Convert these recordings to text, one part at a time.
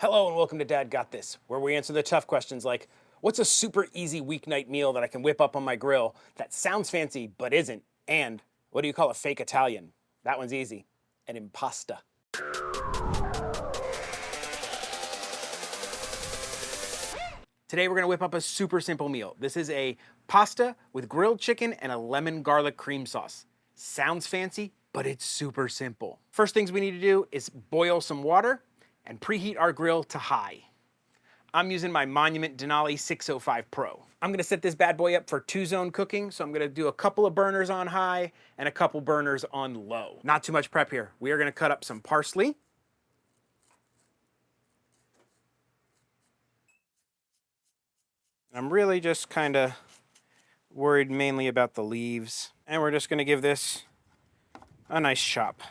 Hello and welcome to Dad Got This, where we answer the tough questions like, what's a super easy weeknight meal that I can whip up on my grill that sounds fancy but isn't? And what do you call a fake Italian? That one's easy. An impasta. Today we're gonna whip up a super simple meal. This is a pasta with grilled chicken and a lemon garlic cream sauce. Sounds fancy, but it's super simple. First things we need to do is boil some water and preheat our grill to high. I'm using my Monument Denali 605 Pro. I'm gonna set this bad boy up for 2-zone cooking, so I'm gonna do a couple of burners on high and a couple burners on low. Not too much prep here. We are gonna cut up some parsley. I'm really just kinda worried mainly about the leaves. And we're just gonna give this a nice chop.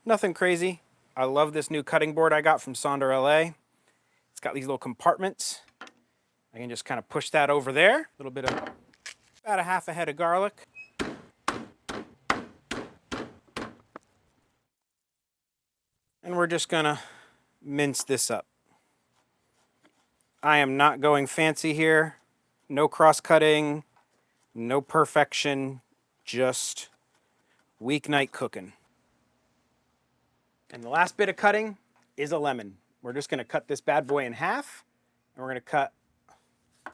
Nothing crazy. I love this new cutting board I got from Sonder LA. It's got these little compartments. I can just kind of push that over there. A little bit of, about a half a head of garlic. And we're just gonna mince this up. I am not going fancy here. No cross-cutting, no perfection, just weeknight cooking. And the last bit of cutting is a lemon. We're just gonna cut this bad boy in half, and we're gonna cut a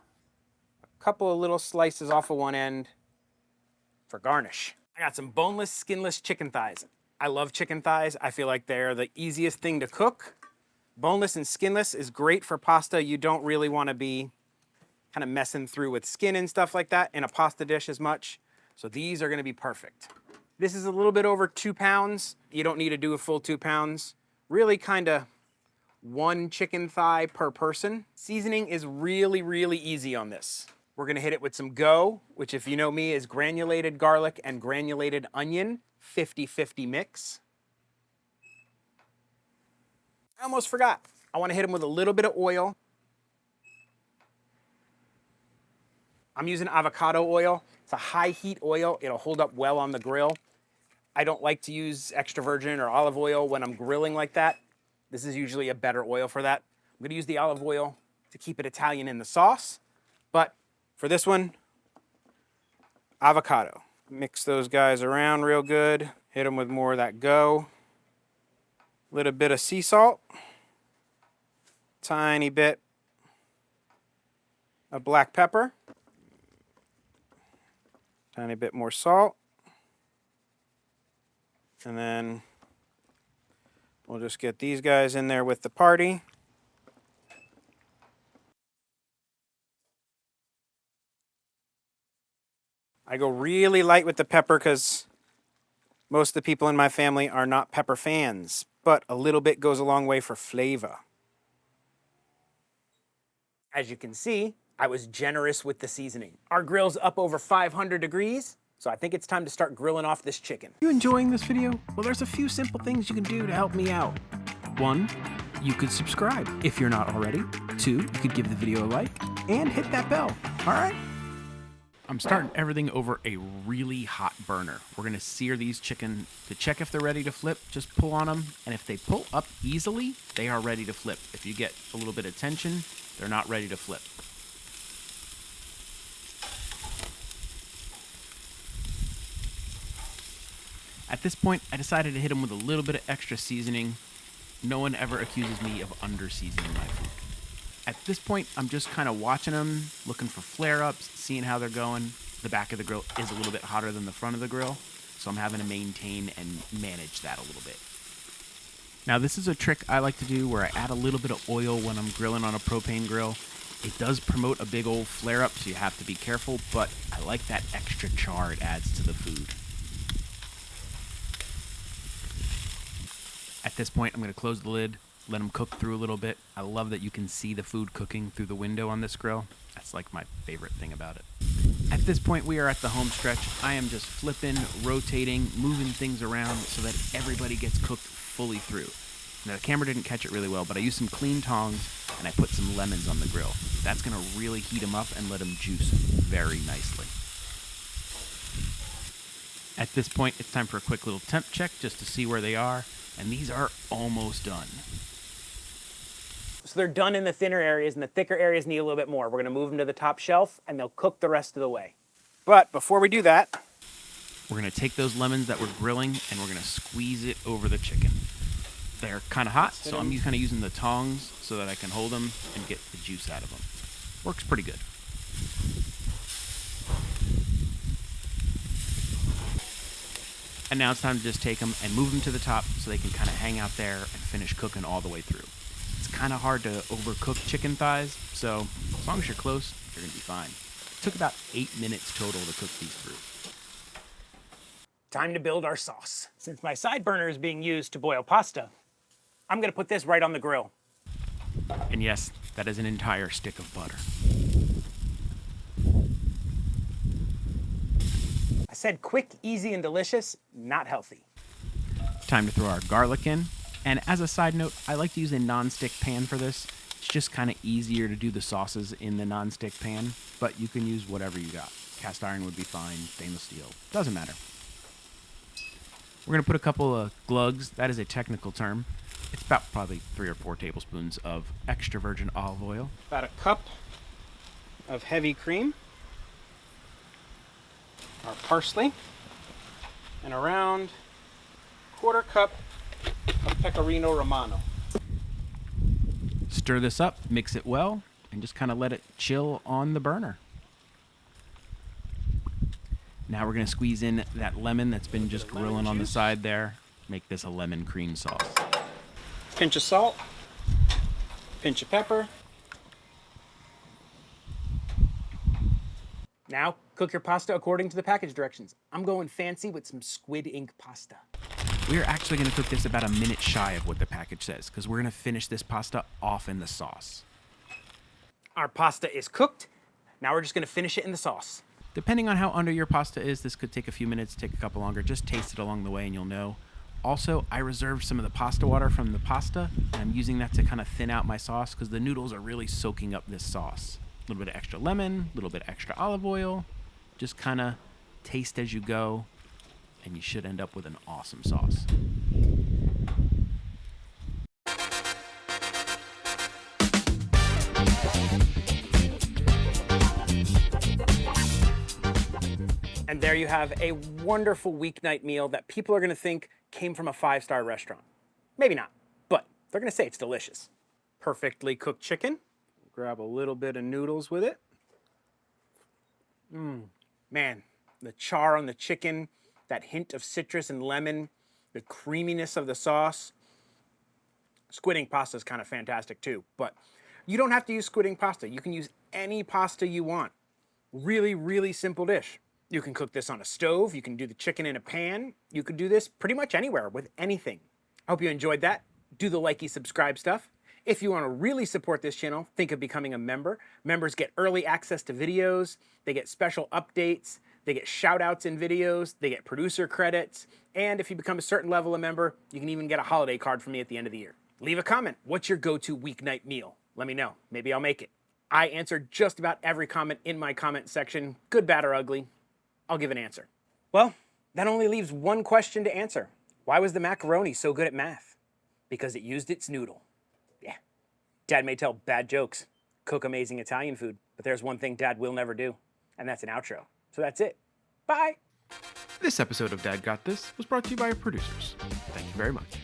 couple of little slices off of one end for garnish. I got some boneless, skinless chicken thighs. I love chicken thighs. I feel like they're the easiest thing to cook. Boneless and skinless is great for pasta. You don't really wanna be kind of messing through with skin and stuff like that in a pasta dish as much. So these are gonna be perfect. This is a little bit over 2 pounds. You don't need to do a full 2 pounds. Really kind of 1 chicken thigh per person. Seasoning is really, really easy on this. We're gonna hit it with some go, which if you know me is granulated garlic and granulated onion, 50-50 mix. I almost forgot. I wanna hit them with a little bit of oil. I'm using avocado oil. It's a high heat oil. It'll hold up well on the grill. I don't like to use extra virgin or olive oil when I'm grilling like that. This is usually a better oil for that. I'm gonna use the olive oil to keep it Italian in the sauce, but for this one, avocado. Mix those guys around real good. Hit them with more of that go. Little bit of sea salt. Tiny bit of black pepper. Tiny bit more salt. And then we'll just get these guys in there with the party. I go really light with the pepper because most of the people in my family are not pepper fans, but a little bit goes a long way for flavor. As you can see, I was generous with the seasoning. Our grill's up over 500 degrees. So I think it's time to start grilling off this chicken. You enjoying this video? Well, there's a few simple things you can do to help me out. 1, you could subscribe if you're not already. 2, you could give the video a like and hit that bell. All right? I'm starting everything over a really hot burner. We're gonna sear these chicken to check if they're ready to flip. Just pull on them, and if they pull up easily, they are ready to flip. If you get a little bit of tension, they're not ready to flip. At this point, I decided to hit them with a little bit of extra seasoning. No one ever accuses me of under-seasoning my food. At this point, I'm just kind of watching them, looking for flare-ups, seeing how they're going. The back of the grill is a little bit hotter than the front of the grill, so I'm having to maintain and manage that a little bit. Now, this is a trick I like to do where I add a little bit of oil when I'm grilling on a propane grill. It does promote a big old flare-up, so you have to be careful, but I like that extra char it adds to the food. At this point, I'm going to close the lid, let them cook through a little bit. I love that you can see the food cooking through the window on this grill. That's like my favorite thing about it. At this point, we are at the home stretch. I am just flipping, rotating, moving things around so that everybody gets cooked fully through. Now, the camera didn't catch it really well, but I used some clean tongs and I put some lemons on the grill. That's going to really heat them up and let them juice very nicely. At this point, it's time for a quick little temp check just to see where they are. And these are almost done. So they're done in the thinner areas, and the thicker areas need a little bit more. We're gonna move them to the top shelf, and they'll cook the rest of the way. But before we do that, We're gonna take those lemons that we're grilling and we're gonna squeeze it over the chicken. They're kind of hot, so I'm kind of using the tongs so that I can hold them and get the juice out of them. Works pretty good. And now it's time to just take them and move them to the top so they can kind of hang out there and finish cooking all the way through. It's kind of hard to overcook chicken thighs, so as long as you're close, you're gonna be fine. It took about 8 minutes total to cook these through. time to build our sauce. Since my side burner is being used to boil pasta, I'm gonna put this right on the grill. And yes, that is an entire stick of butter. I said quick, easy, and delicious, not healthy. Time to throw our garlic in. And as a side note, I like to use a non-stick pan for this. It's just kind of easier to do the sauces in the non-stick pan, but you can use whatever you got. Cast iron would be fine, stainless steel, doesn't matter. We're gonna put a couple of glugs, that is a technical term. It's about probably 3 or 4 tablespoons of extra virgin olive oil. About a cup of heavy cream, our parsley, and around 1/4 cup of Pecorino Romano. Stir this up, mix it well, and just kind of let it chill on the burner. Now we're gonna squeeze in that lemon that's been just grilling on the side there. Make this a lemon cream sauce. Pinch of salt, pinch of pepper. Now, cook your pasta according to the package directions. I'm going fancy with some squid ink pasta. We're actually gonna cook this about a minute shy of what the package says, because we're gonna finish this pasta off in the sauce. Our pasta is cooked. Now we're just gonna finish it in the sauce. Depending on how under your pasta is, this could take a few minutes, take a couple longer. Just taste it along the way and you'll know. Also, I reserved some of the pasta water from the pasta, and I'm using that to kind of thin out my sauce because the noodles are really soaking up this sauce. A little bit of extra lemon, a little bit of extra olive oil. Just kind of taste as you go, and you should end up with an awesome sauce. And there you have a wonderful weeknight meal that people are gonna think came from a 5-star restaurant. Maybe not, but they're gonna say it's delicious. Perfectly cooked chicken. Grab a little bit of noodles with it. Man, the char on the chicken, that hint of citrus and lemon, the creaminess of the sauce. Squid ink pasta is kind of fantastic too, but you don't have to use squid ink pasta. You can use any pasta you want. Really, really simple dish. You can cook this on a stove. You can do the chicken in a pan. You could do this pretty much anywhere with anything. I hope you enjoyed that. Do the likey, subscribe stuff. If you want to really support this channel, think of becoming a member. Members get early access to videos. They get special updates. They get shout outs in videos. They get producer credits. And if you become a certain level of member, you can even get a holiday card from me at the end of the year. Leave a comment. What's your go-to weeknight meal? Let me know. Maybe I'll make it. I answer just about every comment in my comment section, good, bad, or ugly. I'll give an answer. Well, that only leaves one question to answer. Why was the macaroni so good at math? Because it used its noodle. Yeah. Dad may tell bad jokes, cook amazing Italian food, but there's one thing Dad will never do, and that's an outro. So that's it. Bye. This episode of Dad Got This was brought to you by our producers. Thank you very much.